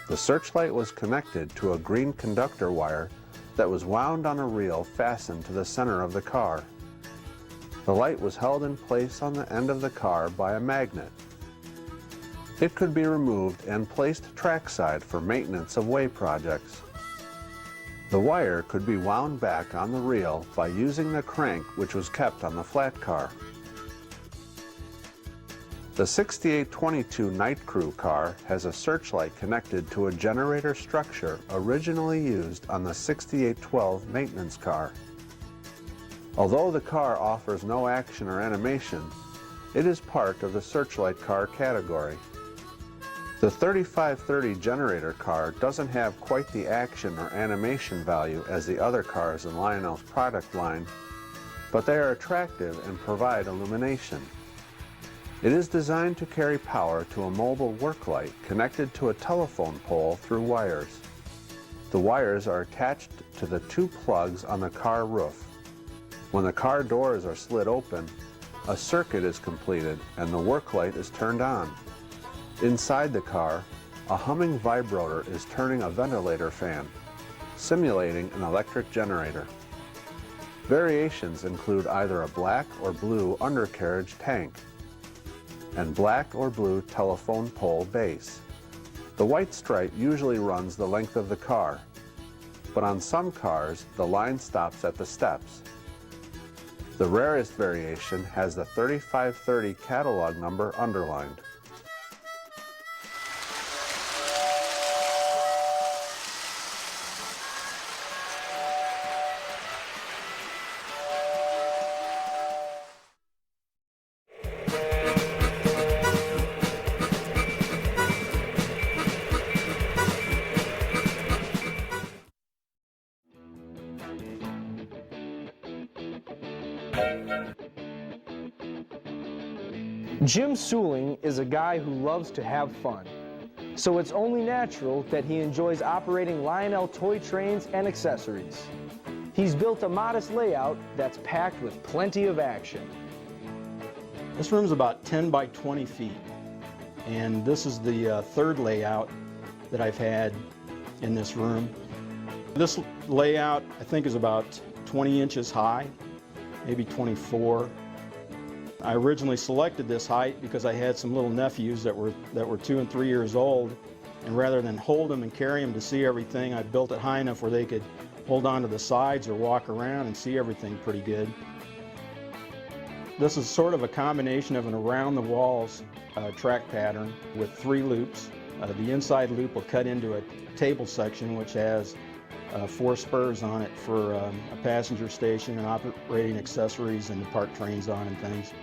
The searchlight was connected to a green conductor wire that was wound on a reel fastened to the center of the car. The light was held in place on the end of the car by a magnet. It could be removed and placed trackside for maintenance of way projects. The wire could be wound back on the reel by using the crank which was kept on the flat car. The 6822 Night Crew car has a searchlight connected to a generator structure originally used on the 6812 maintenance car. Although the car offers no action or animation, it is part of the searchlight car category. The 3530 generator car doesn't have quite the action or animation value as the other cars in Lionel's product line, but they are attractive and provide illumination. It is designed to carry power to a mobile work light connected to a telephone pole through wires. The wires are attached to the two plugs on the car roof. When the car doors are slid open, a circuit is completed and the work light is turned on. Inside the car, a humming vibrotor is turning a ventilator fan, simulating an electric generator. Variations include either a black or blue undercarriage tank and black or blue telephone pole base. The white stripe usually runs the length of the car, but on some cars the line stops at the steps. The rarest variation has the 3530 catalog number underlined. Jim Suling is a guy who loves to have fun, so it's only natural that he enjoys operating Lionel toy trains and accessories. He's built a modest layout that's packed with plenty of action. This room is about 10 by 20 feet, and this is the third layout that I've had in this room. This layout, I think, is about 20 inches high, maybe 24. I originally selected this height because I had some little nephews that were 2 and 3 years old, and rather than hold them and carry them to see everything, I built it high enough where they could hold on to the sides or walk around and see everything pretty good. This is sort of a combination of an around-the-walls track pattern with 3 loops. The inside loop will cut into a table section which has 4 spurs on it for a passenger station and operating accessories and to park trains on and things.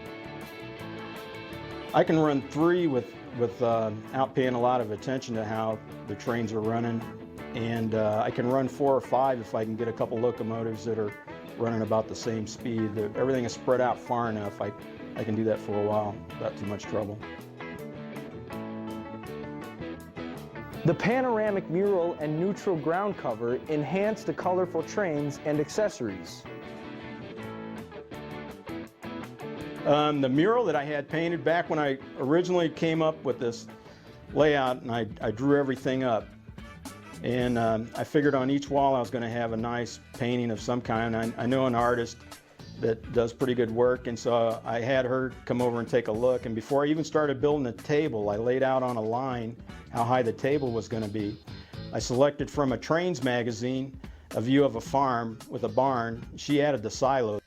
I can run 3 without paying a lot of attention to how the trains are running, and I can run 4 or 5 if I can get a couple locomotives that are running about the same speed. Everything is spread out far enough. I can do that for a while without too much trouble. The panoramic mural and neutral ground cover enhance the colorful trains and accessories. The mural that I had painted back when I originally came up with this layout, and I drew everything up, and I figured on each wall I was going to have a nice painting of some kind. I know an artist that does pretty good work, and so I had her come over and take a look, and before I even started building the table, I laid out on a line how high the table was going to be. I selected from a Trains magazine a view of a farm with a barn. She added the silo.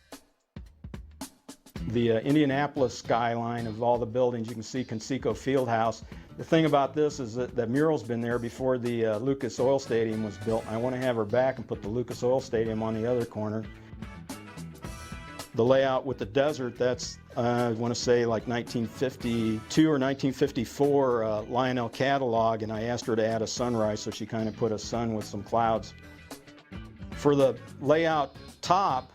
The Indianapolis skyline of all the buildings, you can see Conseco Fieldhouse. The thing about this is that the mural's been there before the Lucas Oil Stadium was built. I want to have her back and put the Lucas Oil Stadium on the other corner. The layout with the desert, that's, I want to say like 1952 or 1954 Lionel catalog, and I asked her to add a sunrise, so she kind of put a sun with some clouds. For the layout top,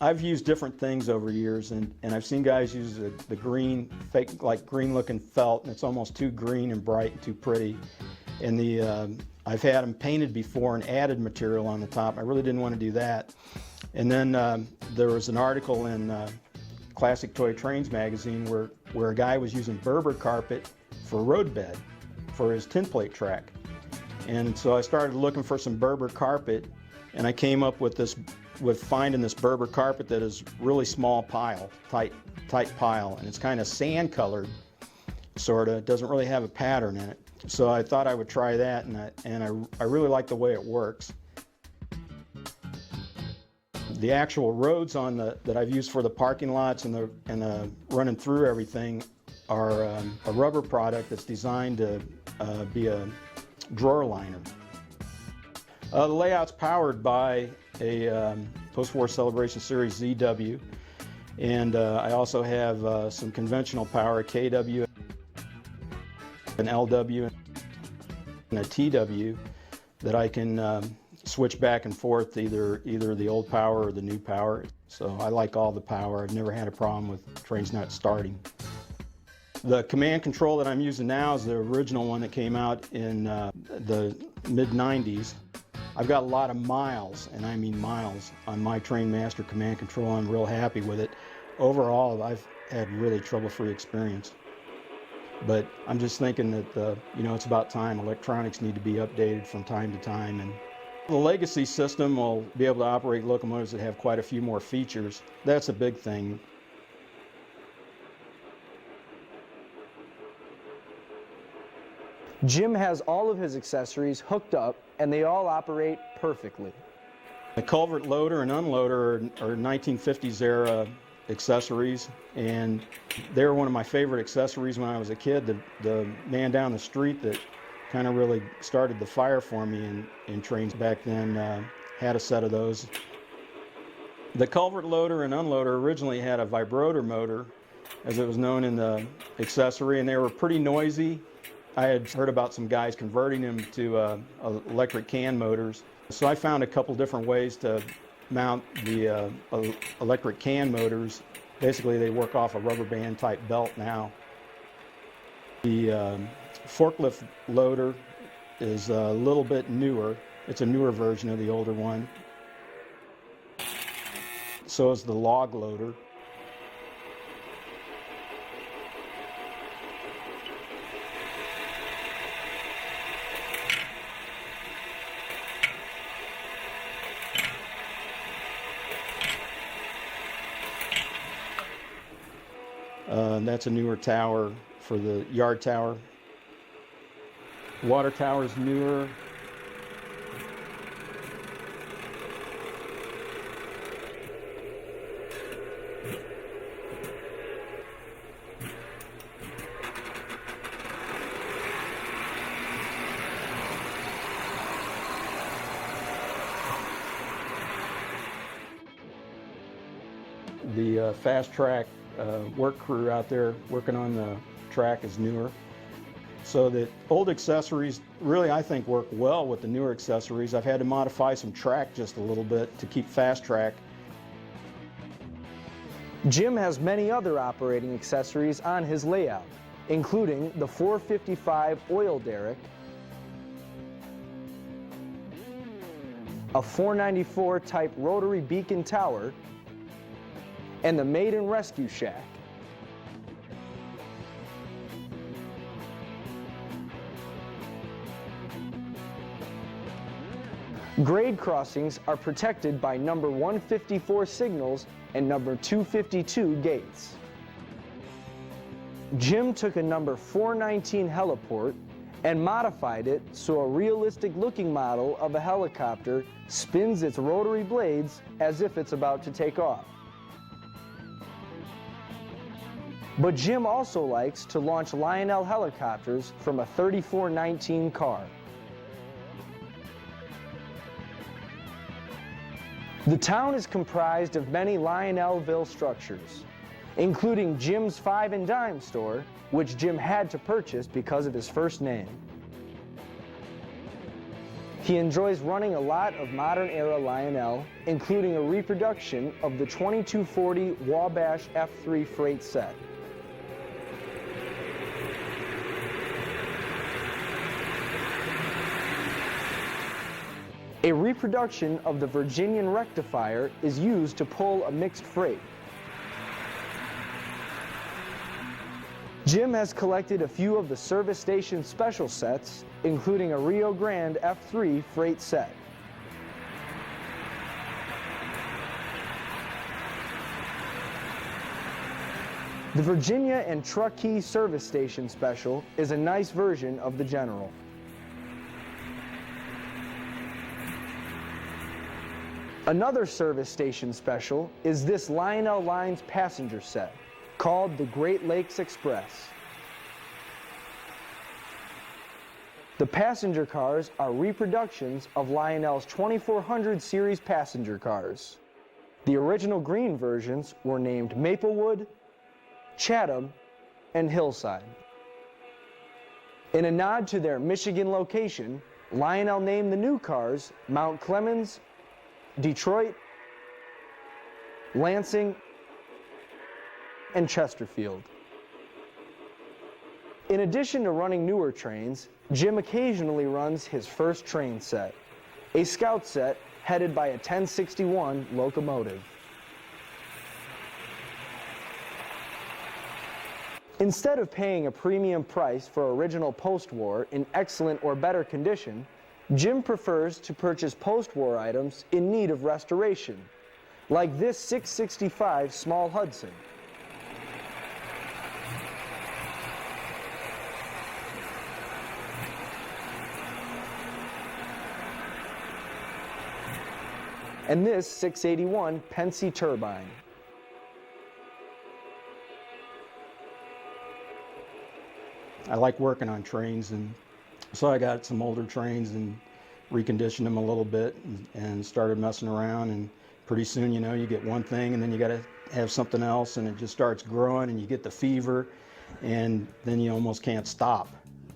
I've used different things over years, and I've seen guys use the green, fake, like green looking felt, and it's almost too green and bright and too pretty. And I've had them painted before and added material on the top. I really didn't want to do that. And then there was an article in Classic Toy Trains magazine where a guy was using Berber carpet for roadbed for his tin plate track. And so I started looking for some Berber carpet, and I came up with finding this Berber carpet that is really small pile, tight pile, and it's kind of sand colored, sort of. It doesn't really have a pattern in it. So I thought I would try that, and I really like the way it works. The actual roads that I've used for the parking lots and the running through everything are a rubber product that's designed to be a drawer liner. The layout's powered by a Post-War Celebration Series ZW, and I also have some conventional power, a KW, an LW, and a TW that I can switch back and forth, either the old power or the new power. So I like all the power. I've never had a problem with trains not starting. The command control that I'm using now is the original one that came out in the mid-90s. I've got a lot of miles, and I mean miles, on my Trainmaster command control. I'm real happy with it. Overall, I've had really trouble-free experience. But I'm just thinking that, it's about time. Electronics need to be updated from time to time. And the legacy system will be able to operate locomotives that have quite a few more features. That's a big thing. Jim has all of his accessories hooked up, and they all operate perfectly. The culvert loader and unloader are 1950s era accessories, and they were one of my favorite accessories when I was a kid. The man down the street that kind of really started the fire for me in trains back then had a set of those. The culvert loader and unloader originally had a vibrotor motor, as it was known in the accessory, and they were pretty noisy. I had heard about some guys converting them to electric can motors. So I found a couple different ways to mount the electric can motors. Basically, they work off a rubber band type belt now. The forklift loader is a little bit newer. It's a newer version of the older one. So is the log loader. That's a newer tower for the yard tower. Water tower is newer. The fast track work crew out there working on the track is newer. So the old accessories really, I think, work well with the newer accessories. I've had to modify some track just a little bit to keep fast track. Jim has many other operating accessories on his layout, including the 455 oil derrick, a 494 type rotary beacon tower, and the maiden rescue shack. Grade crossings are protected by number 154 signals and number 252 gates. Jim took a number 419 heliport and modified it so a realistic looking model of a helicopter spins its rotary blades as if it's about to take off. But Jim also likes to launch Lionel helicopters from a 3419 car. The town is comprised of many Lionelville structures, including Jim's Five and Dime store, which Jim had to purchase because of his first name. He enjoys running a lot of modern-era Lionel, including a reproduction of the 2240 Wabash F3 freight set. A reproduction of the Virginian rectifier is used to pull a mixed freight. Jim has collected a few of the service station special sets, including a Rio Grande F3 freight set. The Virginia and Truckee service station special is a nice version of the General. Another service station special is this Lionel Line's passenger set, called the Great Lakes Express. The passenger cars are reproductions of Lionel's 2400 series passenger cars. The original green versions were named Maplewood, Chatham, and Hillside. In a nod to their Michigan location, Lionel named the new cars Mount Clemens, Detroit, Lansing, and Chesterfield. In addition to running newer trains, Jim occasionally runs his first train set, a Scout set headed by a 1061 locomotive. Instead of paying a premium price for original post-war in excellent or better condition, Jim prefers to purchase post-war items in need of restoration, like this 665 Small Hudson. And this 681 Pensy turbine. I like working on trains, and so I got some older trains and reconditioned them a little bit and started messing around, and pretty soon, you know, you get one thing and then you got to have something else, and it just starts growing and you get the fever, and then you almost can't stop,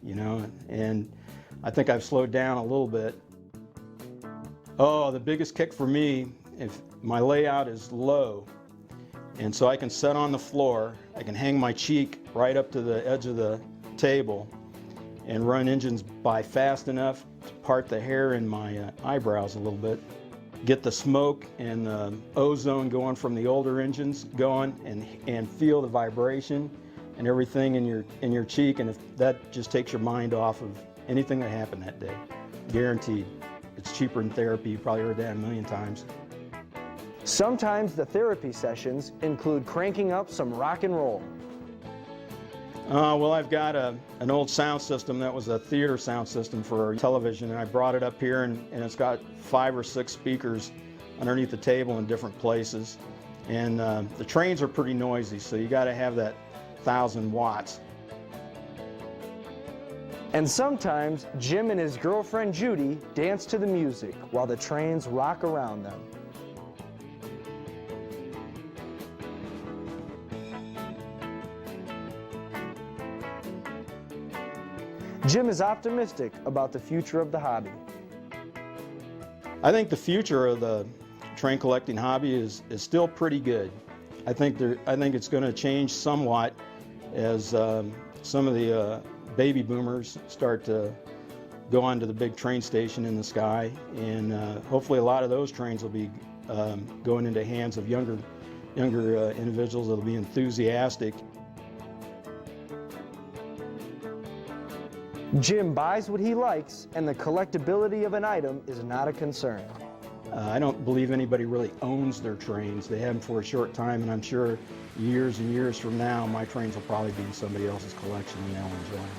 you know. And I think I've slowed down a little bit. Oh, the biggest kick for me, if my layout is low, and so I can sit on the floor, I can hang my cheek right up to the edge of the table and run engines by fast enough to part the hair in my eyebrows a little bit, get the smoke and the ozone going from the older engines going, and feel the vibration and everything in your cheek, and if that just takes your mind off of anything that happened that day, guaranteed. It's cheaper than therapy. You probably heard that a million times. Sometimes the therapy sessions include cranking up some rock and roll. Well, I've got an old sound system that was a theater sound system for television, and I brought it up here, and it's got 5 or 6 speakers underneath the table in different places. And the trains are pretty noisy, so you got to have that 1,000 watts. And sometimes Jim and his girlfriend Judy dance to the music while the trains rock around them. Jim is optimistic about the future of the hobby. I think the future of the train collecting hobby is still pretty good. I think it's going to change somewhat as some of the baby boomers start to go onto the big train station in the sky, and hopefully a lot of those trains will be going into hands of younger individuals that will be enthusiastic. Jim buys what he likes, and the collectability of an item is not a concern. I don't believe anybody really owns their trains. They have them for a short time, and I'm sure years and years from now, my trains will probably be in somebody else's collection and they'll enjoy them.